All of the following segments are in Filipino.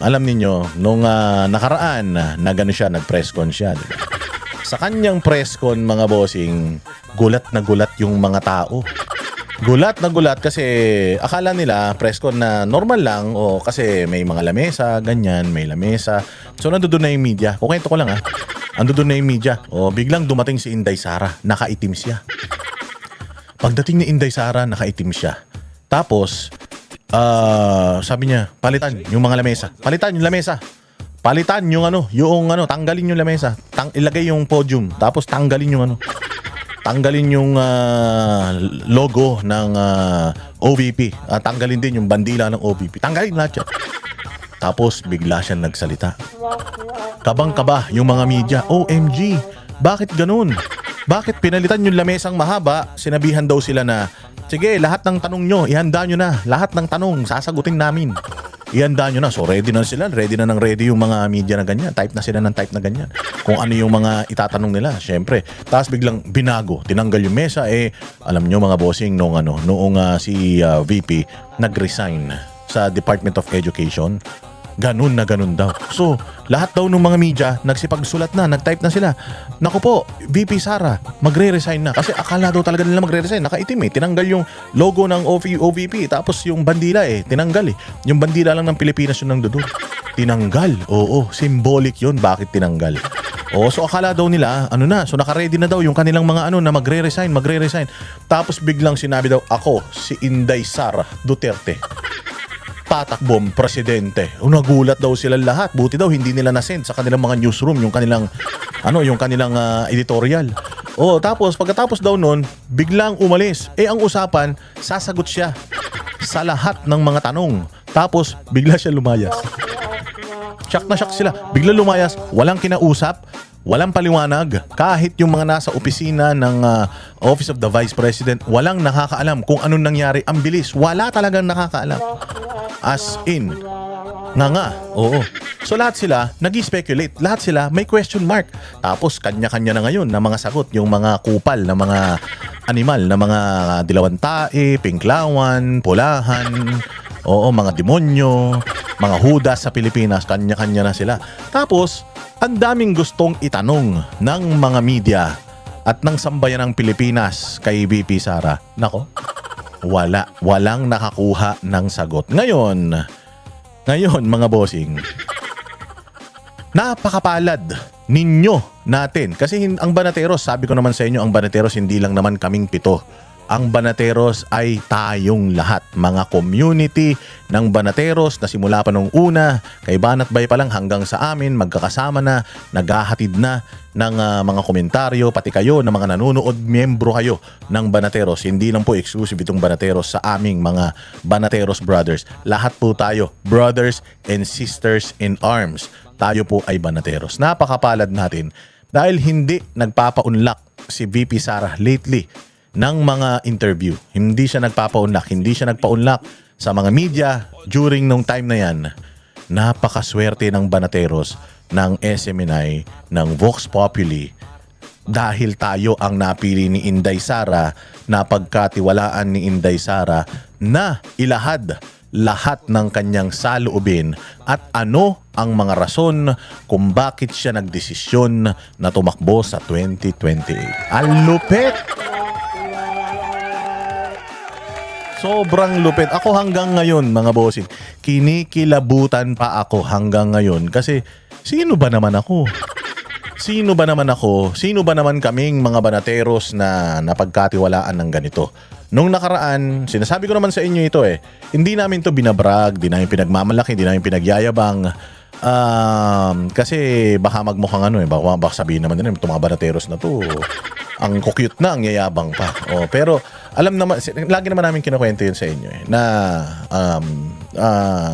Alam niyo nung nakaraan na gano'n siya, nag-press con siya. Diba? Sa kanyang press con, mga bossing, gulat na gulat yung mga tao. Gulat na gulat kasi akala nila press con na normal lang o kasi may mga lamesa, ganyan, may lamesa. So nandoon na yung media. Kukwento ko lang Nandoon na yung media. O biglang dumating si Inday Sara, nakaitim siya. Pagdating ni Inday Sara, nakaitim siya. Tapos sabi niya, palitan yung mga lamesa. Palitan yung lamesa. Palitan yung tanggalin yung lamesa. Ilagay yung podium. Tapos tanggalin yung tanggalin yung logo ng OVP. Tanggalin din yung bandila ng OVP. Tanggalin lahat yan. Tapos bigla siya nagsalita. Kabang-kaba yung mga media. OMG, bakit ganun? Bakit pinalitan yung lamesang mahaba? Sinabihan daw sila na, sige, lahat ng tanong nyo, ihanda nyo na. Lahat ng tanong, sasagutin namin. Ihanda nyo na. So ready na sila. Ready na ng ready yung mga media na ganyan. Type na sila ng type na ganyan. Kung ano yung mga itatanong nila, syempre. Tapos biglang binago. Tinanggal yung mesa. Alam nyo mga bossing, noong si VP nag-resign sa Department of Education. Ganun na ganun daw. So, lahat daw ng mga media nagsipagsulat na, nag-type na sila. Naku po, VP Sara, magre-resign na. Kasi akala daw talaga nila magre-resign. Nakaitim tinanggal yung logo ng OVP. Tapos yung bandila tinanggal Yung bandila lang ng Pilipinas yun nang dudod. Tinanggal. Oo, symbolic yun. Bakit tinanggal? So akala daw nila, so naka-ready na daw yung kanilang mga na magre-resign. Tapos biglang sinabi daw, ako, si Inday Sara Duterte. Patakbong presidente. Nagulat daw sila lahat. Buti daw hindi nila na-send sa kanilang mga newsroom yung kanilang editorial. Tapos pagkatapos daw noon, biglang umalis. Ang usapan, sasagot siya sa lahat ng mga tanong. Tapos bigla siya lumayas. Shock na shock sila. Bigla lumayas, walang kinausap, walang paliwanag. Kahit yung mga nasa opisina ng Office of the Vice President, walang nakakaalam kung anong nangyari. Ang bilis. Wala talagang nakakaalam. As in, oo. So lahat sila nag-speculate. Lahat sila may question mark. Tapos kanya-kanya na ngayon na mga sagot. Yung mga kupal na mga animal, na mga dilawan tae, pinklawan, pulahan, mga demonyo, mga hudas sa Pilipinas. Kanya-kanya na sila. Tapos, ang daming gustong itanong ng mga media at ng sambayan ng Pilipinas kay VP Sara. Nako, walang nakakuha ng sagot. Ngayon mga bossing, napakapalad ninyo natin. Kasi ang Banateros, sabi ko naman sa inyo, ang Banateros hindi lang naman kaming 7. Ang Banateros ay tayong lahat. Mga community ng Banateros na simula pa nung una, kay Banat Bay pa lang hanggang sa amin, magkakasama na, naghahatid na ng mga komentaryo, pati kayo na mga nanonood, miyembro kayo ng Banateros. Hindi lang po exclusive itong Banateros sa aming mga Banateros brothers. Lahat po tayo, brothers and sisters in arms. Tayo po ay Banateros. Napakapalad natin dahil hindi nagpapaunlak si VP Sara lately ng mga interview. Hindi siya nagpapaunlak sa mga media during nung time na yan. Napakaswerte ng Banateros, ng SMNI, ng Vox Populi, dahil tayo ang napili ni Inday Sara, na pagkatiwalaan ni Inday Sara na ilahad lahat ng kanyang saloobin at ano ang mga rason kung bakit siya nagdesisyon na tumakbo sa 2028. Ang lupit! Sobrang lupit. Ako hanggang ngayon, mga bossing, kinikilabutan pa ako hanggang ngayon. Kasi, sino ba naman ako? Sino ba naman kaming mga Banateros na napagkatiwalaan ng ganito? Nung nakaraan, sinasabi ko naman sa inyo ito hindi namin to binabrag, hindi namin pinagmamalaki, hindi namin pinagyayabang. Kasi baka magmukhang baka sabihin naman nila, itong mga Banateros na to, ang cute na, ang yayabang pa. Pero alam naman, lagi naman namin kinukwento yun sa inyo na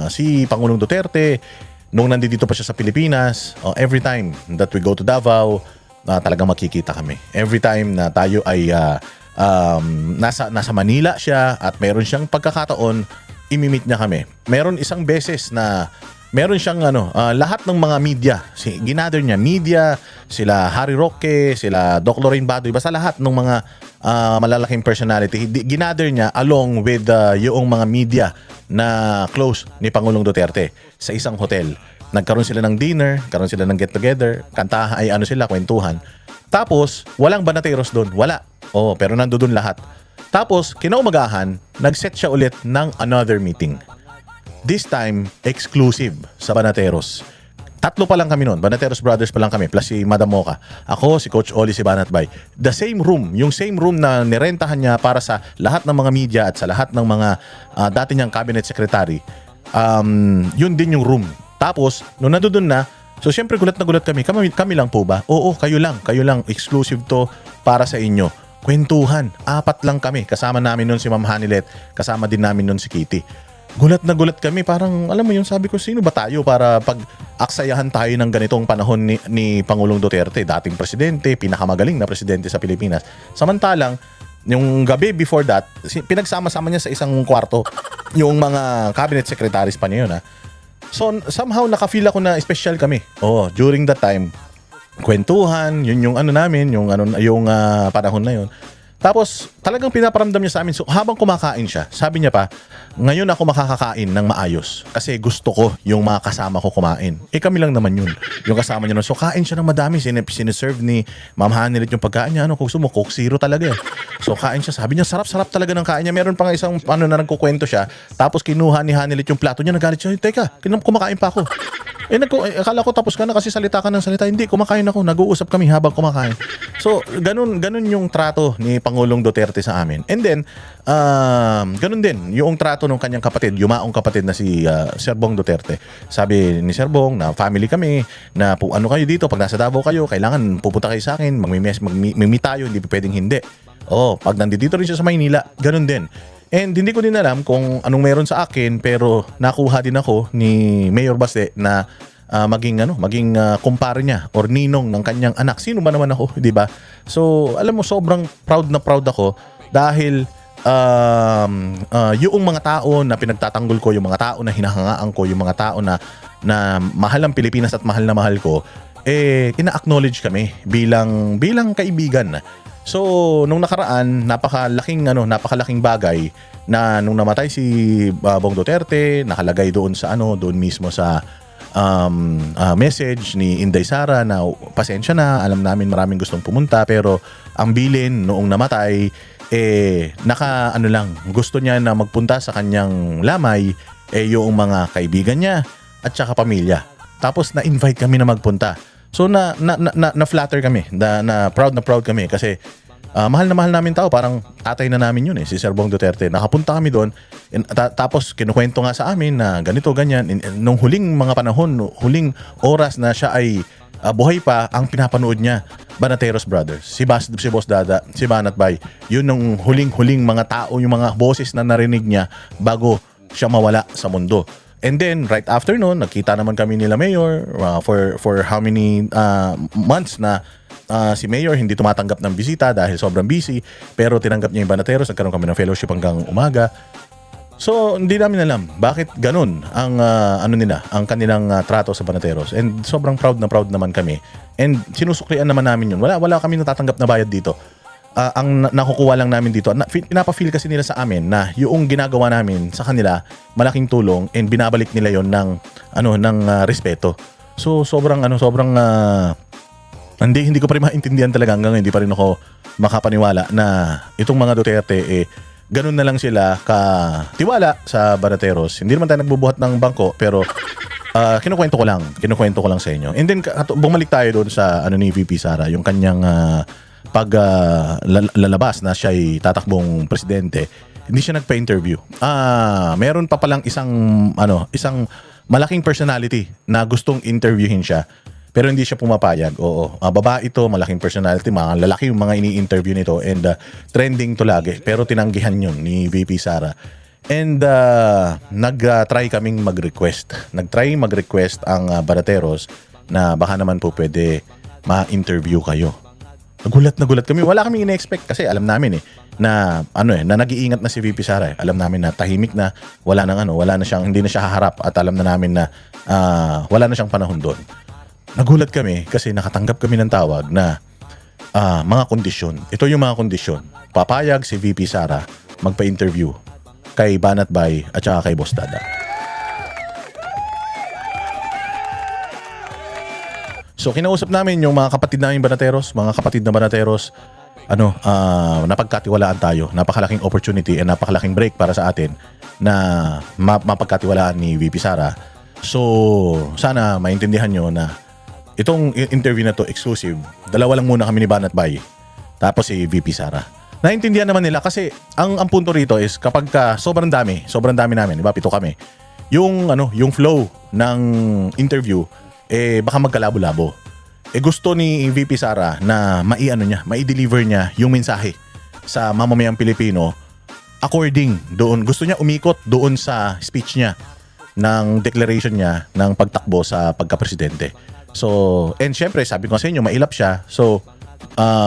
si Pangulong Duterte, nung nandito pa siya sa Pilipinas, every time that we go to Davao, talagang makikita kami. Every time na tayo ay nasa Manila siya at meron siyang pagkakataon, imimit niya kami. Meron isang beses na meron siyang lahat ng mga media, ginather niya, media, sila Harry Roque, sila Doc Lorraine Badoy, basta lahat ng mga malalaking personality, ginather niya along with yung mga media na close ni Pangulong Duterte sa isang hotel. Nagkaroon sila ng dinner, karoon sila ng get together, kantahan ay sila, kwentuhan. Tapos, walang banateros doon, wala. Pero nandoon lahat. Tapos, kinaumagahan, nag-set siya ulit ng another meeting. This time, exclusive sa Banateros. 3 pa lang kami noon. Banateros Brothers pa lang kami. Plus si Madam Mocha. Ako, si Coach Oli, si Banat Bay. The same room. Yung same room na nirentahan niya para sa lahat ng mga media at sa lahat ng mga dati niyang cabinet secretary. Yun din yung room. Tapos, nung nandoon na, so syempre gulat na gulat kami. Kami lang po ba? Oo, kayo lang. Kayo lang. Exclusive to para sa inyo. Kwentuhan. 4 lang kami. Kasama namin noon si Ma'am Hanilet. Kasama din namin noon si Kitty. Gulat na gulat kami, parang alam mo yun, sabi ko, sino ba tayo para pag-aksayahan tayo ng ganitong panahon ni Pangulong Duterte, dating presidente, pinakamagaling na presidente sa Pilipinas. Samantalang, yung gabi before that, pinagsama-sama niya sa isang kwarto yung mga cabinet secretaries pa niya yun. So somehow naka-feel ako na special kami. During that time, kwentuhan, yun yung namin, yung panahon na yun. Tapos talagang pinaparamdam niya sa amin. So habang kumakain siya, sabi niya pa, ngayon ako makakakain ng maayos kasi gusto ko yung mga kasama ko kumain. Kami lang naman yun. Yung kasama niya nun. So kain siya ng madami. Siniserve ni Ma'am Hanilet yung pagkain niya. Kung gusto mo, Coke Zero talaga. So kain siya. Sabi niya, sarap-sarap talaga ng kain niya. Meron pa nga isang na nagkukwento siya. Tapos kinuha ni Hanilet yung plato niya. Nagalit siya, teka, kumakain pa ako. Akala ko tapos ka na kasi salita ka ng salita. Hindi, kumakain ako. Nag-uusap kami habang kumakain. So, ganun yung trato ni Pangulong Duterte sa amin. And then, ganun din yung trato ng kanyang kapatid, yumaong kapatid na si Sir Bong Duterte. Sabi ni Sir Bong na family kami, na kayo dito, pag nasa Davao kayo, kailangan pupunta kayo sa akin, magmi-meet tayo, hindi pwedeng hindi. Pag nandito rin siya sa Maynila, ganun din. And hindi ko din alam kung anong meron sa akin, pero nakuha din ako ni Mayor Baste na maging kumpare niya or ninong ng kanyang anak. Sino ba naman ako, 'di ba? So, alam mo, sobrang proud na proud ako dahil yung mga tao na pinagtatanggol ko, yung mga tao na hinahangaan ko, yung mga tao na mahal ang Pilipinas at mahal na mahal ko, ina-acknowledge kami bilang kaibigan. So, nung nakaraan, napakalaking bagay na nung namatay si Bong Duterte, nakalagay doon mismo sa message ni Inday Sara na pasensya na, alam namin maraming gustong pumunta, pero ang bilin noong namatay, gusto niya na magpunta sa kanyang lamay, yung mga kaibigan niya at saka pamilya. Tapos na-invite kami na magpunta. So na-flatter kami, na proud kami kasi mahal na mahal namin tao, parang tatay na namin yun si Sir Bong Duterte. Nakapunta kami doon, tapos kinukwento nga sa amin na ganito, ganyan. Nung huling mga panahon, huling oras na siya ay buhay pa, ang pinapanood niya, Banateros Brothers, si Boss Dada, si Banat Bay. Yun ang huling-huling mga tao, yung mga boses na narinig niya bago siya mawala sa mundo. And then, right after noon, nagkita naman kami nila Mayor for how many months na si Mayor hindi tumatanggap ng bisita dahil sobrang busy, pero tinanggap niya yung Banateros. Nagkaroon kami ng fellowship hanggang umaga. So, hindi namin alam bakit ganun ang ang kanilang trato sa Banateros. And sobrang proud naman kami. And sinusuklian naman namin yun. Wala kami natatanggap na bayad dito. Ang nakukuha lang namin dito, pinapa-feel kasi nila sa amin na yung ginagawa namin sa kanila malaking tulong, and binabalik nila yon ng respeto. So sobrang hindi ko pa rin maintindihan talaga hanggang ngayon. Hindi pa rin ako makapaniwala na itong mga Duterte ganun na lang sila tiwala sa Banateros. Hindi naman tayo nagbubuhat ng bangko, pero kinukwento ko lang sa inyo. And then bumalik tayo doon sa ni VP Sara, yung kanyang lalabas na siya ay tatakbong presidente. Hindi siya nagpa-interview. Meron pa palang isang malaking personality na gustong interviewin siya, pero hindi siya pumapayag. Babae ito, malaking personality, mga lalaki yung mga ini-interview nito, and trending to lagi, pero tinanggihan yun ni VP Sara. And nag-try kaming mag-request. Nag-try mag-request ang Banateros na baka naman po pwede ma-interview kayo. Gulat na gulat kami. Wala kami ina-expect kasi alam namin na na nag-iingat na si VP Sara. Alam namin na tahimik na, wala na siyang hindi na siya haharap at alam na namin na wala na siyang panahon doon. Nagulat kami kasi nakatanggap kami ng tawag na mga kondisyon. Ito yung mga kondisyon. Papayag si VP Sara magpa-interview kay Banat Bay at saka kay Boss Dada. So kinausap namin yung mga kapatid namin Banateros, mga kapatid na Banateros, napagkatiwalaan tayo. Napakalaking opportunity and napakalaking break para sa atin na mapagkatiwalaan ni VP Sara. So sana maintindihan nyo na itong interview na to exclusive. Dalawa lang muna kami ni Banat Bay. Tapos si VP Sara. Naintindihan naman nila kasi ang punto rito is kapag sobrang dami namin, diba? 7 kami. Yung flow ng interview baka magkalabo-labo. Gusto ni VP Sara na mai-deliver niya yung mensahe sa mamamayang Pilipino according doon. Gusto niya umikot doon sa speech niya ng declaration niya ng pagtakbo sa pagka-presidente. So, and syempre sabi ko sa inyo, mailap siya. So,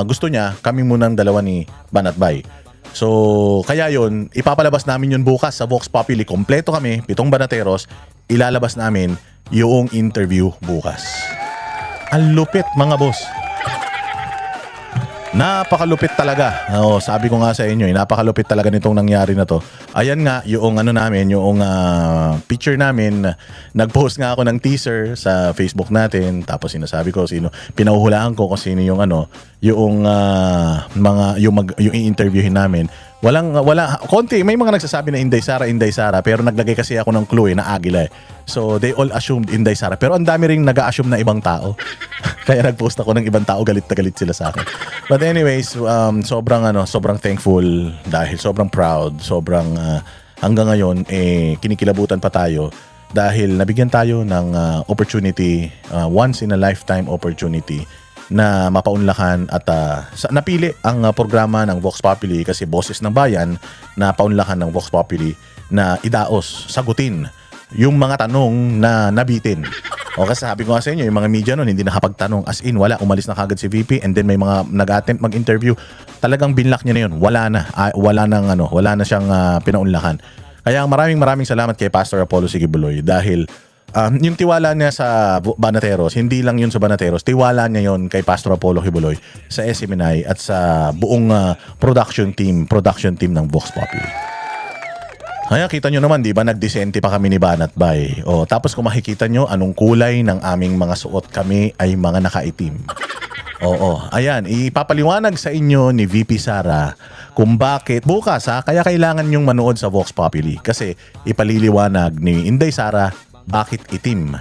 gusto niya kami munang dalawa ni Banat Bay. So, kaya yon ipapalabas namin yun bukas sa Vox Populi. Kompleto kami, 7 Banateros. Ilalabas namin yung interview bukas. Ang lupit mga boss. Napakalupit talaga. Sabi ko nga sa inyo, napakalupit talaga nitong nangyari na to. Ayan nga, yung picture namin, nag-post nga ako ng teaser sa Facebook natin, tapos sinasabi ko pinahuhulaan ko kung sino yung i-interviewin namin. Konti, may mga nagsasabi na Inday Sara, pero naglagay kasi ako ng clue na Agila So, they all assumed Inday Sara. Pero ang dami ring nag-a-assume na ibang tao. Kaya nag-post ako ng ibang tao, galit na galit sila sa akin. But anyways, sobrang thankful dahil sobrang proud, hanggang ngayon, kinikilabutan pa tayo dahil nabigyan tayo ng opportunity, once in a lifetime opportunity na mapaunlakan at napili ang programa ng Vox Populi kasi Boses ng Bayan na paunlakan ng Vox Populi na idaos, sagutin yung mga tanong na nabitin. Kasi sabi ko nga sa inyo, yung mga media nun hindi nakapagtanong, as in wala, umalis na kagad si VP and then may mga nag-attempt mag-interview, talagang binlock niya na yun, wala na siyang pinaunlakan. Kaya maraming salamat kay Pastor Apollo Sigibuloy dahil yung tiwala niya sa Banateros, hindi lang yun sa Banateros, tiwala niya yun kay Pastor Apollo Sigibuloy sa SMNI at sa buong production team ng Vox Populi. Kaya kita nyo naman, di ba, nagdisente pa kami ni Banat Bay. Tapos kung makikita nyo, anong kulay ng aming mga suot, kami ay mga nakaitim. Ayan, ipapaliwanag sa inyo ni VP Sara kung bakit bukas kaya kailangan nyong manood sa Vox Populi kasi ipaliliwanag ni Inday Sara bakit itim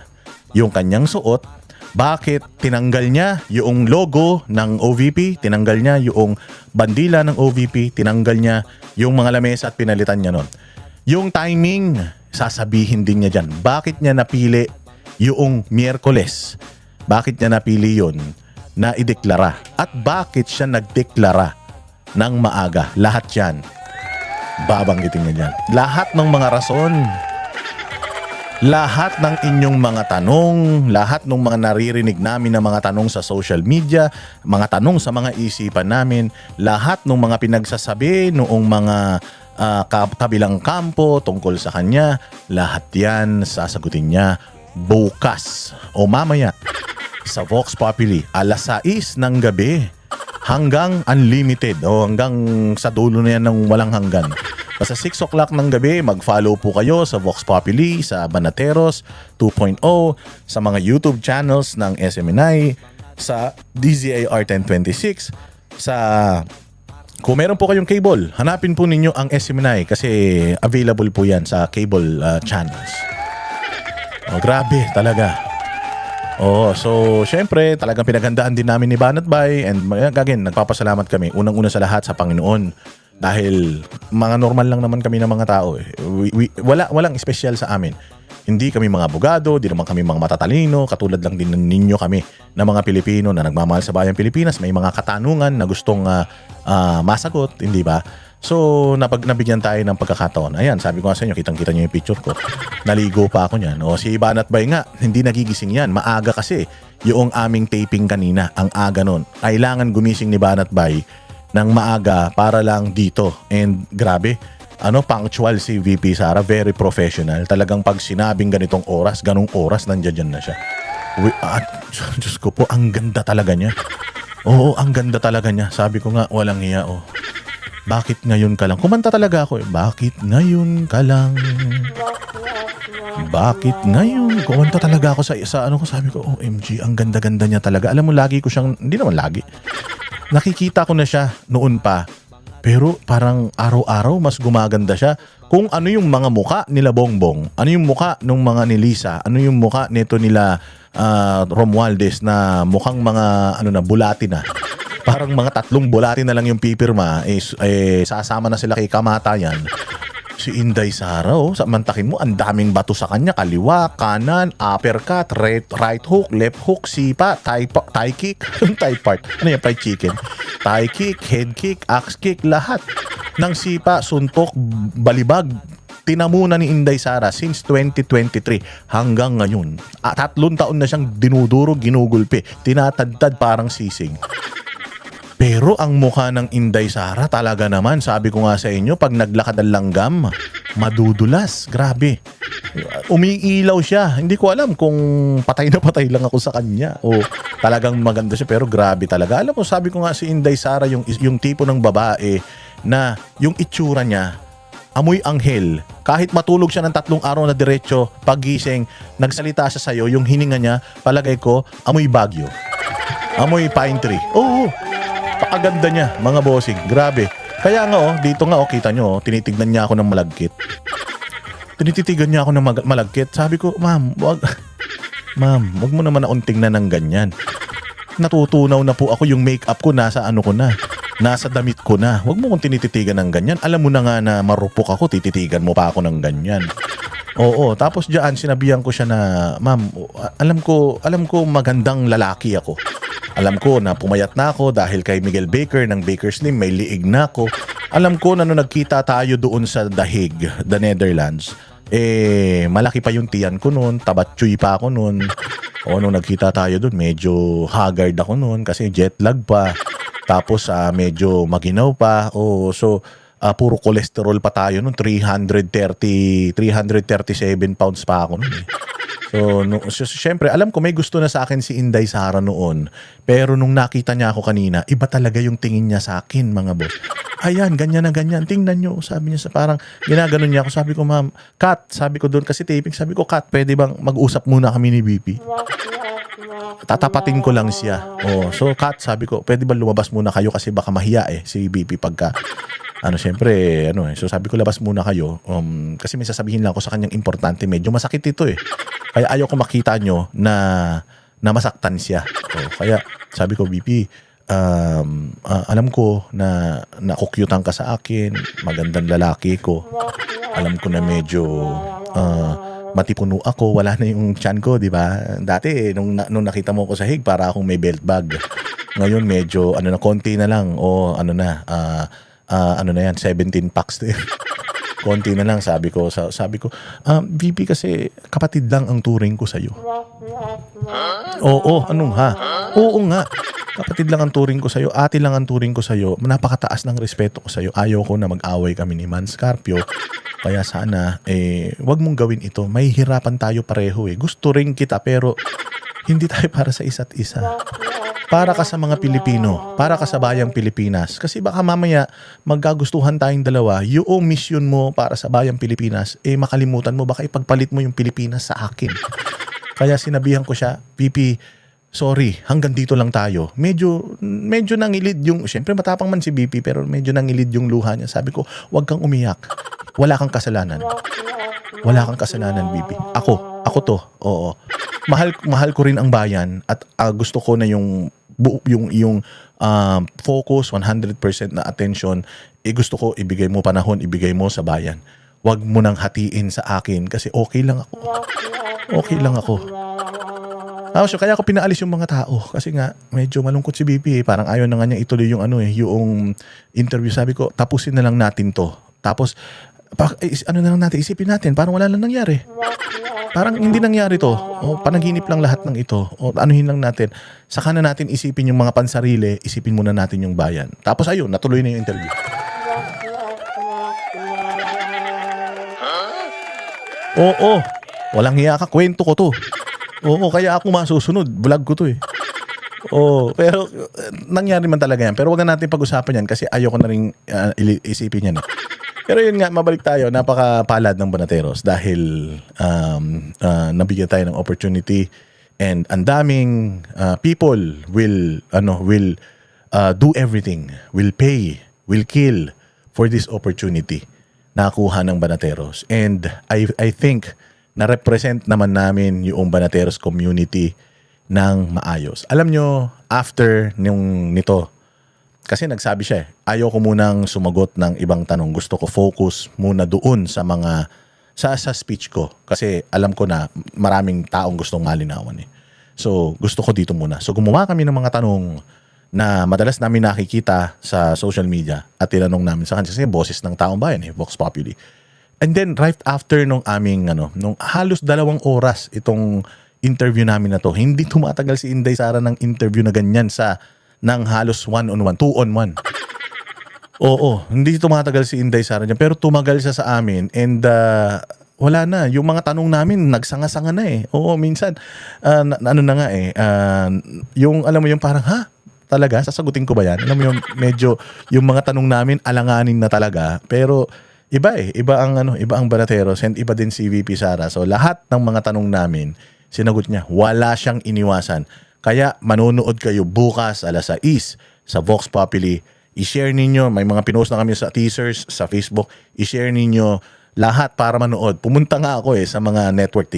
yung kanyang suot, bakit tinanggal niya yung logo ng OVP, tinanggal niya yung bandila ng OVP, tinanggal niya yung mga lamesa at pinalitan niya nun. Yung timing, sasabihin din niya dyan. Bakit niya napili yung Miyerkules? Bakit niya napili yun na ideklara? At bakit siya nagdeklara ng maaga? Lahat yan. Babanggitin niya dyan. Lahat ng mga rason, lahat ng inyong mga tanong, lahat ng mga naririnig namin na mga tanong sa social media, mga tanong sa mga isipan namin, lahat ng mga pinagsasabi noong mga kabilang kampo tungkol sa kanya, lahat yan sasagutin niya bukas o mamaya sa Vox Populi alas 6 ng gabi hanggang unlimited hanggang sa dulo na yan ng walang hanggan. Basta 6 o'clock ng gabi, mag-follow po kayo sa Vox Populi, sa Banateros 2.0, sa mga YouTube channels ng SMNI, sa DZAR 1026, kung meron po kayong cable, hanapin po ninyo ang SMNI kasi available po yan sa cable channels. Grabe talaga. So syempre talagang pinaghandaan din namin ni Banat Bay and again, nagpapasalamat kami unang-una sa lahat sa Panginoon dahil mga normal lang naman kami ng mga tao. Walang espesyal sa amin. Hindi kami mga abogado, di naman kami mga matatalino, katulad lang din ninyo kami na mga Pilipino na nagmamahal sa bayang Pilipinas, may mga katanungan na gustong masagot, hindi ba? So, nabigyan tayo ng pagkakataon. Ayan, sabi ko nga sa inyo, kitang-kita nyo yung picture ko. Naligo pa ako niyan. O, si Banat Bay nga, hindi nagigising yan. Maaga kasi yung aming taping kanina, ang aga nun. Kailangan gumising ni Banat Bay ng maaga para lang dito. And grabe, punctual si VP Sara, very professional. Talagang pag sinabing ganitong oras, ganong oras, nandiyan na siya. Diyos ko po, ang ganda talaga niya. Oo, ang ganda talaga niya. Sabi ko nga, walang hiya, oh. Bakit ngayon ka lang? Kumanta talaga ako eh. Bakit ngayon ka lang? Bakit ngayon? Kumanta talaga ako sa ano ko. Sabi ko, OMG, ang ganda-ganda niya talaga. Alam mo, lagi ko siyang, hindi naman lagi. Nakikita ko na siya noon pa. Pero parang araw-araw mas gumaganda siya. Kung ano yung mga muka nila Bongbong, ano yung muka nung mga ni Lisa, ano yung muka nito nila Romualdez na mukhang mga bulati na. Parang mga 3 bulati na lang yung pipirma, sasama na sila kay kamatayan. Si Inday Sara, samantakin mo, ang daming bato sa kanya, kaliwa, kanan, uppercut, right hook, left hook, sipa, thigh kick, yung thigh part, ano yung fried chicken? Thigh kick, head kick, axe kick, lahat ng sipa, suntok, balibag, tinamuna ni Inday Sara since 2023 hanggang ngayon. 3 taon na siyang dinuduro, ginugulpi, tinatadtad parang sisig. Pero ang mukha ng Inday Sara talaga naman, sabi ko nga sa inyo, pag naglakad ang langgam, madudulas. Grabe. Umiilaw siya. Hindi ko alam kung patay na patay lang ako sa kanya o talagang maganda siya, pero grabe talaga. Alam mo, sabi ko nga si Inday Sara, yung tipo ng babae na yung itsura niya, amoy anghel. Kahit matulog siya ng 3 araw na diretso, pagising, nagsalita siya sa'yo, yung hininga niya, palagay ko, amoy Baguio. Amoy pine tree. Oo. Pakaganda niya, mga bossing. Grabe. Kaya nga dito nga kita nyo, tinitignan niya ako ng malagkit. Tinititigan niya ako ng malagkit. Sabi ko, ma'am, wag mo naman akong tingnan ng ganyan. Natutunaw na po ako, yung makeup ko nasa ko na. Nasa damit ko na. Wag mo akong tinititigan ng ganyan. Alam mo na nga na marupok ako, tititigan mo pa ako ng ganyan. Oo, tapos diyan sinabihan ko siya na, ma'am, alam ko magandang lalaki ako. Alam ko na pumayat na ako dahil kay Miguel Baker ng Baker Slim, may liig na ako. Alam ko na nung nagkita tayo doon sa The Hague, the Netherlands, malaki pa yung tiyan ko noon, tabatchoy pa ako noon. O nung nagkita tayo doon, medyo haggard ako noon kasi jet lag pa. Tapos medyo maginaw pa. Puro cholesterol pa tayo noon, 337 pounds pa ako noon. So, syempre, alam ko may gusto na sa akin si Inday Sara noon. Pero nung nakita niya ako kanina, iba talaga yung tingin niya sa akin, mga boss. Ayan, ganyan na ganyan. Tingnan nyo. Sabi niya, parang ginaganon niya ako. Sabi ko, ma'am, Kat, sabi ko doon kasi taping, sabi ko, Kat, pwede bang mag-usap muna kami ni BP? Tatapatin ko lang siya. So Kat, sabi ko, pwede ba lumabas muna kayo kasi baka mahiya si BP pagka syempre, so sabi ko labas muna kayo kasi may sasabihin lang ako sa kanyang importante, medyo masakit ito kaya ayaw ko makita nyo na masaktan siya. Kaya sabi ko, BP, alam ko na nakukyutan ka sa akin, magandang lalaki ko, alam ko na medyo matipuno ako, wala na yung tiyan ko, di ba? Dati nung nakita mo ko sa hig, para akong may belt bag. Ngayon medyo na konti na lang na yan, 17 packs na yan. Konti na lang, sabi ko, VP, kasi kapatid lang ang turing ko sa'yo. Oo, anong ha? Oo nga, kapatid lang ang turing ko sa'yo, ate lang ang turing ko sa'yo, napakataas ng respeto ko sa'yo, ayaw ko na mag-away kami ni Man Scarpio, kaya sana, wag mong gawin ito, may hirapan tayo pareho gusto rin kita, pero hindi tayo para sa isa't isa. Para ka sa mga Pilipino, para ka sa bayang Pilipinas. Kasi baka mamaya magkagustuhan tayong dalawa, yung mission mo para sa bayang Pilipinas, makalimutan mo, baka ipagpalit mo yung Pilipinas sa akin. Kaya sinabihan ko siya, BP, sorry, hanggang dito lang tayo. Medyo nangilid yung, syempre matapang man si BP, pero medyo nangilid yung luha niya. Sabi ko, wag kang umiyak. Wala kang kasalanan. Wala kang kasalanan, BP. Ako to, oo. Mahal ko rin ang bayan at gusto ko na yung focus, 100% na attention, gusto ko ibigay mo panahon, ibigay mo sa bayan. Wag mo nang hatiin sa akin kasi okay lang ako. Okay lang ako. Kaya ako pinaalis yung mga tao kasi nga medyo malungkot si BP. Parang ayaw na nga niya ituloy yung yung interview. Sabi ko, tapusin na lang natin to. Tapos na lang natin, isipin natin, parang wala lang nangyari. Parang hindi nangyari to. Panaginip lang lahat ng ito. Anuhin lang natin. Saka na natin isipin yung mga pansarili, isipin muna natin yung bayan. Tapos ayun, natuloy na yung interview. Oo, walang hiya ka, kwento ko to. Oo, kaya ako masusunod. Vlog ko to eh. Pero nangyari man talaga yan. Pero wag na natin pag-usapan yan kasi ayoko na rin isipin yan. Pero yun nga, mabalik tayo. Napakapalad ng Banateros dahil nabigyan tayo ng opportunity and ang daming people will do everything, will pay, will kill for this opportunity na nakuha ng Banateros. And I think na-represent naman namin yung Banateros community ng maayos. Alam nyo, after nito, kasi nagsabi siya ayaw ko munang sumagot ng ibang tanong. Gusto ko focus muna doon sa mga, sa speech ko. Kasi alam ko na maraming taong gustong malinawan eh. So, gusto ko dito muna. So, gumawa kami ng mga tanong na madalas namin nakikita sa social media at tinanong namin sa kanya kasi boses ng taong bayan eh, Vox Populi. And then right after nung nung halos 2 oras itong interview namin na to, hindi tumatagal si Inday Sara ng interview na ganyan ng halos 1-on-1, 2-on-1. Oo, hindi tumatagal si Inday Sara niya, pero tumagal siya sa amin and wala na. Yung mga tanong namin, nagsanga-sanga na eh. Oo, minsan, yung alam mo yung parang, talaga? Sasagutin ko ba yan? Alam mo yung medyo, yung mga tanong namin, alanganin na talaga. Pero, iba ang Banateros and iba din si VP Sara. So lahat ng mga tanong namin, sinagot niya. Wala siyang iniwasan. Kaya manonood kayo bukas 6:00 sa Vox Populi. I-share ninyo, may mga pinost na kami sa teasers sa Facebook. I-share ninyo lahat para manood. Pumunta nga ako sa mga network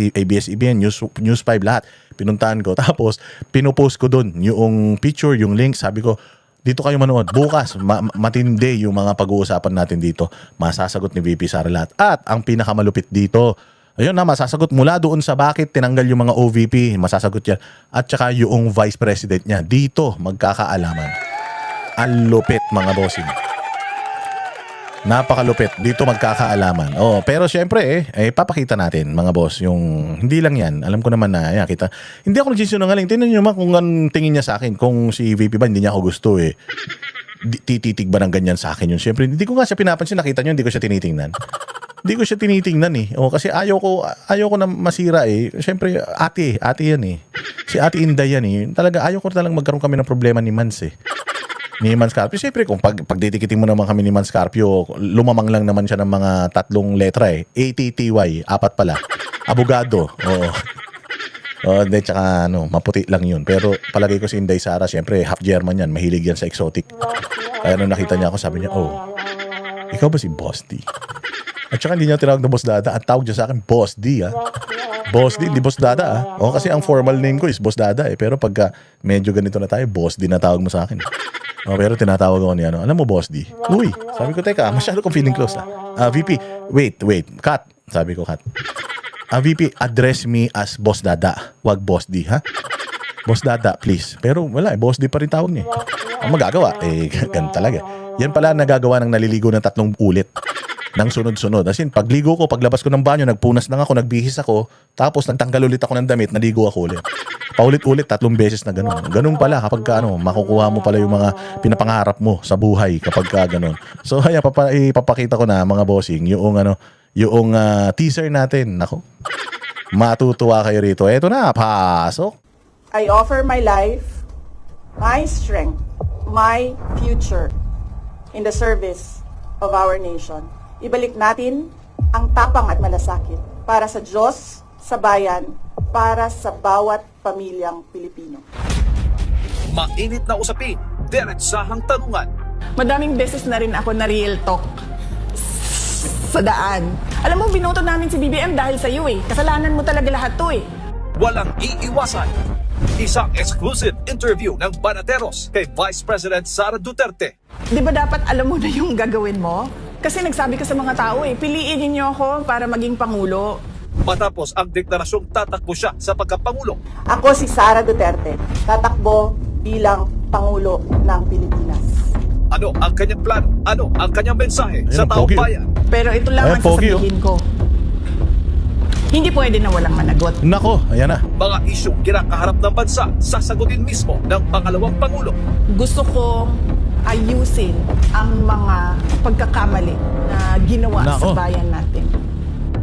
ABS-CBN, News 5, lahat. Pinuntahan ko. Tapos pinopost ko doon yung picture, yung link. Sabi ko, dito kayo manood. Bukas, matindi yung mga pag-uusapan natin dito. Masasagot ni VP Sara lahat. At ang pinakamalupit dito, ayun na, masasagot mula doon sa bakit tinanggal yung mga OVP. Masasagot yan. At saka yung Vice President niya. Dito, magkakaalaman. Ang lupit, mga bossing. Napakalupit. Dito magkakaalaman. Pero syempre, papakita natin, mga boss, yung hindi lang yan. Alam ko naman na, kita. Hindi ako nagsisinungaling. Tingnan nyo kung anong tingin niya sa akin. Kung si VP ba, hindi niya ako gusto tititig ba ng ganyan sa akin yun? Syempre, hindi ko nga siya pinapansin. Nakita nyo, hindi ko siya tinitingnan. Hindi ko siya tinitingnan kasi ayaw ko na masira Syempre, ate yan Si Ate Inday yan Talaga, ayaw ko talagang magkaroon kami ng problema ni Mans Ni Mans Carpio. Siyempre, kung pagditikitin mo naman kami ni Mans Carpio, lumamang lang naman siya ng mga 3 letra ATTY, 4 pala. Abogado. Hindi, tsaka maputi lang yun. Pero palagay ko si Inday Sara, siyempre, half German yan. Mahilig yan sa exotic. Kaya nung nakita niya ako, sabi niya, ikaw ba si Boss D? At saka hindi niya tinawag na Boss Dada. At tawag niya sa akin, Boss D Boss D, hindi Boss Dada kasi ang formal name ko is Boss Dada pero pagka medyo ganito na tayo, Boss D na tawag mo sa akin. Pero tinatawag ako niya, alam mo, Boss D. Uy, sabi ko, teka, masyado kong feeling close VP, wait, cut. Sabi ko, cut. VP, address me as Boss Dada, wag Boss D, ha? Boss Dada, please. Pero wala, Boss D pa rin tawag niya. Ang magagawa, ganun talaga. Yan pala nagagawa ng naliligo ng 3 ulit. Nang sunod-sunod. As in, pagligo ko, paglabas ko ng banyo, nagpunas lang ako, nagbihis ako, tapos nagtanggal ulit ako ng damit, naligo ako ulit. Paulit-ulit, 3 beses na gano'n. Gano'n pala kapag makukuha mo pala yung mga pinapangarap mo sa buhay kapag gano'n. So, ipapakita ko na, mga bossing, yung teaser natin. Nako, matutuwa kayo rito. Eto na, pasok. I offer my life, my strength, my future in the service of our nation. Ibalik natin ang tapang at malasakit para sa Diyos, sa bayan, para sa bawat pamilyang Pilipino. Mainit na usapin, diretsahang tanungan. Madaming beses na rin ako na real talk sa daan. Alam mo, binoto namin si BBM dahil sa iyo Kasalanan mo talaga lahat to Walang iiwasan. Isang exclusive interview ng Banateros kay Vice President Sara Duterte. Di ba dapat alam mo na yung gagawin mo? Kasi nagsabi ka sa mga tao piliin niyo ako para maging Pangulo. matapos ang deklarasyong tatakbo siya sa pagkapangulo. Ako si Sara Duterte, tatakbo bilang Pangulo ng Pilipinas. Ano ang kanyang plano? Ano ang kanyang mensahe Ayun, sa ang taong pogi, oh. bayan? Pero ito lang Ayan, ang pogi, sasabihin ko. Hindi pwede na walang managot. Nako, ayan na. Mga isyong kinakaharap ng bansa, sasagutin mismo ng pangalawang Pangulo. Gusto kong ayusin ang mga pagkakamali na ginawa Nako. sa bayan natin.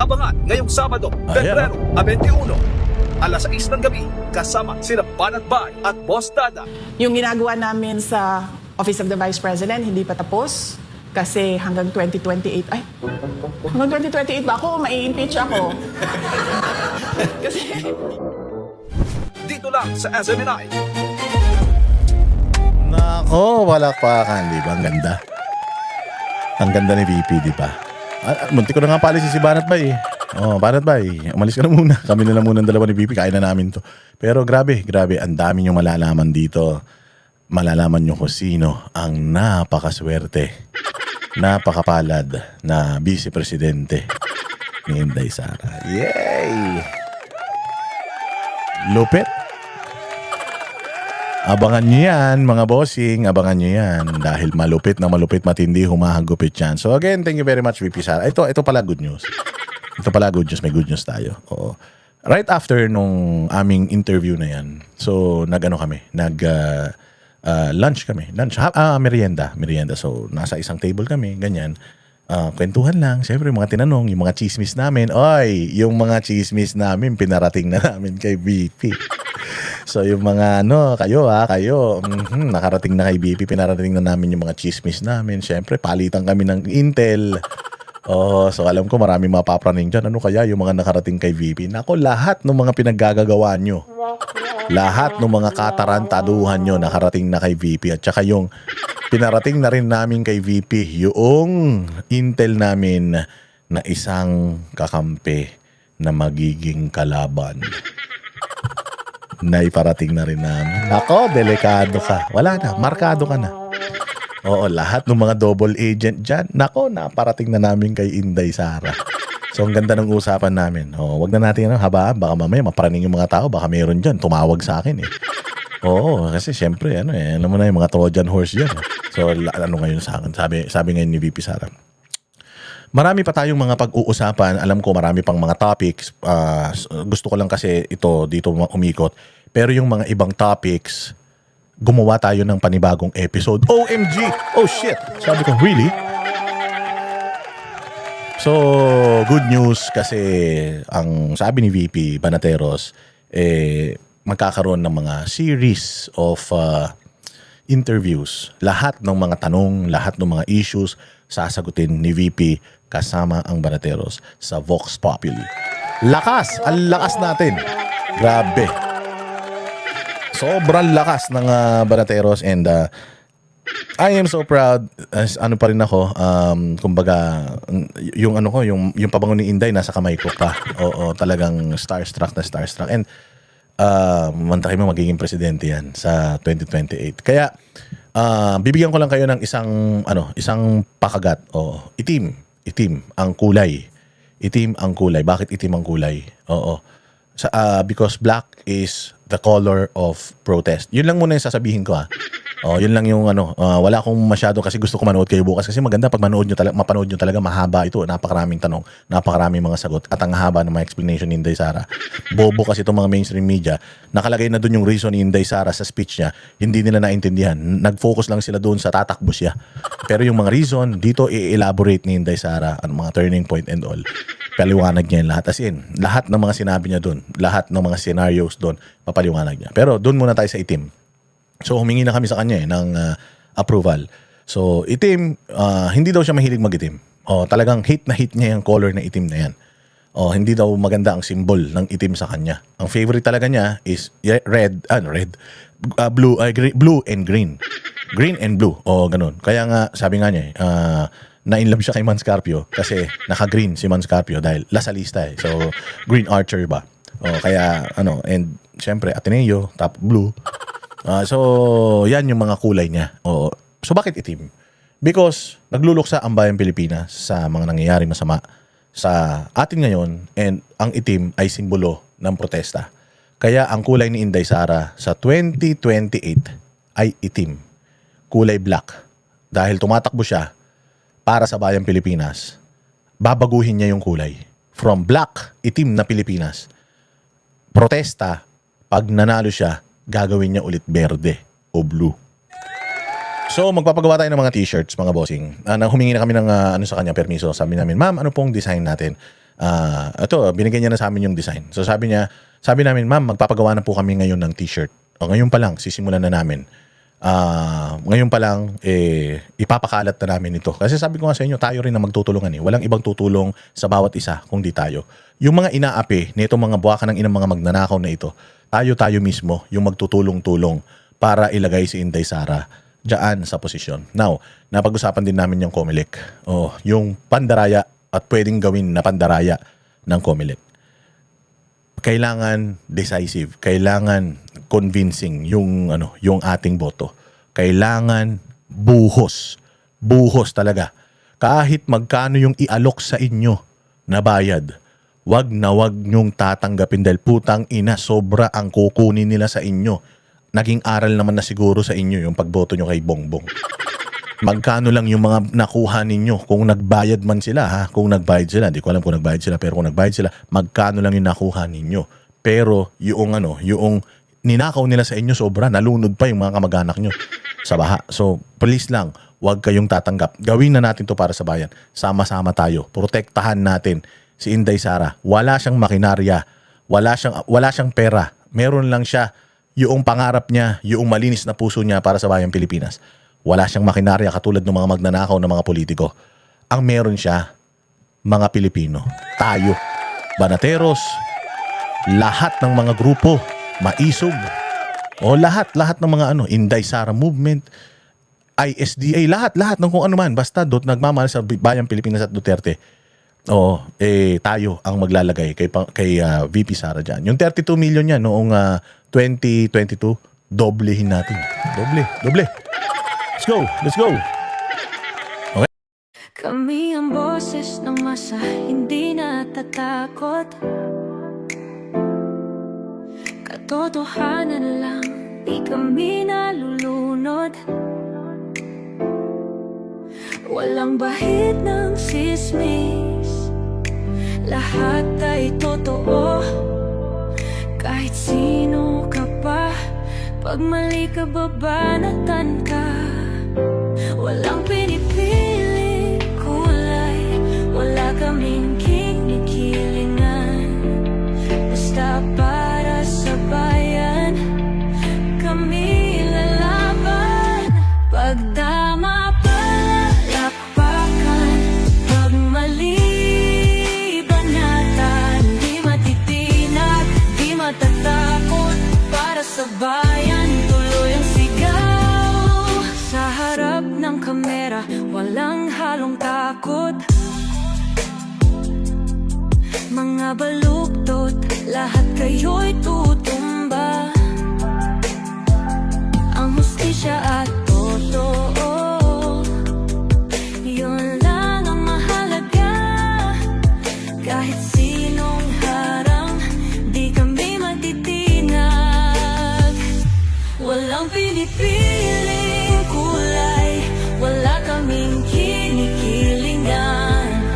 Abangan ngayong Sabado, Ayan. Pebrero 21, alas 6 ng gabi, kasama sina Banat Bay at Boss Dada. Yung ginagawa namin sa Office of the Vice President, hindi pa tapos. Kasi hanggang 2028, hanggang 2028 ba ako? Mai-impeach ako. Kasi Dito lang sa SMNI. Nako, palakpakan, di ba? Ang ganda. Ang ganda ni VP, di ba? Munti ko na nga palisin si Banat Bay. Oh, Banat Bay, umalis ka na muna. Kami na lang muna ng dalawa ni VP, kain na namin to. Pero grabe, ang dami nyo malalaman dito. Malalaman nyo kung sino ang napakaswerte, napakapalad na Vice Presidente ni Inday Sara. Yay! Lupit. Abangan nyo yan, mga bossing. Abangan nyo yan. Dahil malupit na malupit, matindi, humahagupit yan. So again, thank you very much, VP Sara. Ito pala good news. Ito pala good news. May good news tayo. Oo. Right after nung aming interview na yan, so nag-ano kami, lunch kami. Merienda. So nasa isang table kami, ganyan. Kwentuhan lang. Siyempre, mga tinanong, yung mga chismis namin. Oy, yung mga chismis namin, pinarating na namin kay VP. So yung mga kayo nakarating na kay VP, pinarating na namin yung mga chismis namin. Siyempre, palitan kami ng intel. So alam ko marami mapapraning dyan. Ano kaya yung mga nakarating kay VP? Nako, lahat ng mga pinaggagawa nyo. Lahat ng mga katarantaduhan nyo nakarating na kay VP. At saka yung pinarating na rin namin kay VP, yung intel namin na isang kakampi na magiging kalaban. Naiparating na rin namin. Nako, delikado ka. Wala na, markado ka na. Oo, lahat ng mga double agent dyan, nako, naparating na namin kay Inday Sara. So, ang ganda ng usapan namin. Wag na natin habaan. Baka mamaya maparaning yung mga tao. Baka mayroon dyan. Tumawag sa akin eh. Oo, kasi syempre, alam mo na yung mga Trojan horse dyan. So, ngayon sa akin? Sabi ngayon ni VP Sara. Marami pa tayong mga pag-uusapan. Alam ko marami pang mga topics. Gusto ko lang kasi dito umikot. Pero yung mga ibang topics, gumawa tayo ng panibagong episode. OMG! Oh shit! Sabi ko, really? So, good news kasi ang sabi ni VP Banateros, magkakaroon ng mga series of interviews. Lahat ng mga tanong, lahat ng mga issues, sasagutin ni VP kasama ang Banateros sa Vox Populi. Lakas! Ang lakas natin! Grabe! Sobrang lakas ng Banateros and I am so proud as pa rin ako, kumbaga yung yung pabango ni Inday nasa kamay ko pa. Oo, talagang starstruck and mantakin mo magiging presidente yan sa 2028. Kaya bibigyan ko lang kayo ng isang pakagat. Itim ang kulay. Itim ang kulay. Bakit itim ang kulay? Because black is the color of protest. Yun lang muna yung sasabihin ko yun lang yung wala akong masyado kasi gusto ko manood kayo bukas kasi maganda pag mapanood nyo talaga mahaba ito. Napakaraming tanong, napakaraming mga sagot at ang haba ng mga explanation ni Inday Sara. Bobo kasi itong mga mainstream media. Nakalagay na dun yung reason ni Inday Sara sa speech niya. Hindi nila naintindihan. Nag-focus lang sila dun sa tatakbo siya. Pero yung mga reason, dito i-elaborate ni Inday Sara ang mga turning point and all. Paliwanag niya yung lahat. As in, lahat ng mga sinabi niya dun, lahat ng mga scenarios dun, papaliwanag niya. Pero dun muna tayo sa itim. So humingi na kami sa kanya ng approval. So itim, hindi daw siya mahilig mag-itim. Talagang hate niya yung color na itim na yan. Hindi daw maganda ang symbol ng itim sa kanya. Ang favorite talaga niya is blue and green. Green and blue. Ganun. Kaya nga, sabi nga niya na-inlove siya kay Man Scarpio kasi naka-green si Man Scarpio dahil lasalista eh. So, green archer ba? Kaya, and syempre, Ateneo, top blue. So, yan yung mga kulay niya. So, bakit itim? Because nagluluksa ang bayang Pilipinas sa mga nangyayaring masama sa atin ngayon, and ang itim ay simbolo ng protesta. Kaya ang kulay ni Inday Sara sa 2028 ay itim. Kulay black. Dahil tumatakbo siya para sa bayang Pilipinas, babaguhin niya yung kulay. From black, itim na Pilipinas. Protesta, pag nanalo siya, gagawin niya ulit berde o blue. So, magpapagawa tayo ng mga t-shirts, mga bossing. Humingi na kami ng sa kanya, permiso. Sabi namin, ma'am, ano pong design natin? Ito, binigyan niya na sa amin yung design. So, sabi namin, ma'am, magpapagawa na po kami ngayon ng t-shirt. O, ngayon pa lang, sisimulan na namin. Ngayon pa lang, ipapakalat na namin ito. Kasi sabi ko nga sa inyo, tayo rin na magtutulungan eh. Walang ibang tutulong sa bawat isa kung di tayo. Yung mga inaapi nito mga buwaka ng inang mga magnanakaw na ito, tayo mismo yung magtutulong-tulong para ilagay si Inday Sara diyan sa posisyon. Now, napag-usapan din namin yung COMELEC. Yung pandaraya at pwedeng gawin na pandaraya ng COMELEC. Kailangan decisive, kailangan convincing yung ating boto. Kailangan buhos. Buhos talaga. Kahit magkano yung ialok sa inyo na bayad, wag na wag nyong tatanggapin dahil putang ina, sobra ang kukunin nila sa inyo. Naging aral naman na siguro sa inyo yung pagboto nyo kay Bongbong. Magkano lang yung mga nakuha ninyo kung nagbayad man sila, ha? Kung nagbayad sila, di ko alam kung nagbayad sila, pero kung nagbayad sila, magkano lang yung nakuha ninyo. Pero yung ninakaw nila sa inyo sobra, nalunod pa yung mga kamag-anak nyo sa baha. So, please lang, huwag kayong tatanggap. Gawin na natin to para sa bayan. Sama-sama tayo. Protektahan natin si Inday Sara. Wala siyang makinarya, wala siyang pera. Meron lang siya yung pangarap niya, yung malinis na puso niya para sa bayang Pilipinas. Wala siyang makinarya katulad ng mga magnanakaw ng mga politiko. Ang meron siya, mga Pilipino. Tayo, Banateros, lahat ng mga grupo, Maisog, lahat ng mga Inday Sara Movement, ISDA, lahat ng kung ano man, basta nagmamahal sa bayang Pilipinas at Duterte. Tayo ang maglalagay kay VP Sara dyan. Yung 32 million niya noong 2022, doblehin natin. Doble. Let's go. Okay. Kami ang boses ng masa, hindi natatakot. Katotohanan lang, di kami nalulunod. Walang bahid ng sismis, lahat ay totoo. Kahit sino ka pa, pag mali ka babanatan ka. Walang pinipiling kulay, wala kaming kinikilingan. Basta para sa bayan, kami lalaban. Pagdama palakpakan, pag mali banatan, di matitinag, di matatakot. Para sa bayan, tuloy ang sigaw. Sa harap ng kamera, walang halong takot. Mga baluktot, lahat kayo'y tutumba. Ang hustisya at totoo, yun lang ang mahalaga. Kahit sinong harang, di kami matitinag. Walang pinipiling kulay, wala kaming kinikilingan.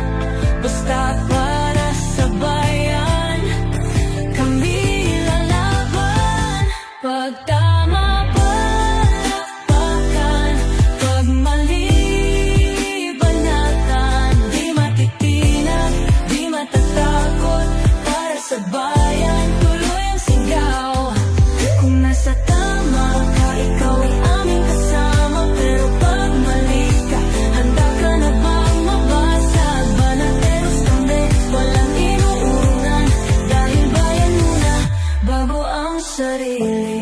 Basta para sa bayan, kami lalaban. Pag tama palakpakan, pag mali banatan, di matitinag, di matatakot. Para sa bayan, tuloy ang sigaw. Kung nasa tama ka, ikaw ay aming kasama. Pero pag mali ka, handa ka na bang mabasag? Banateros kami, walang inuurungan. Dahil bayan muna, bago ang sarili.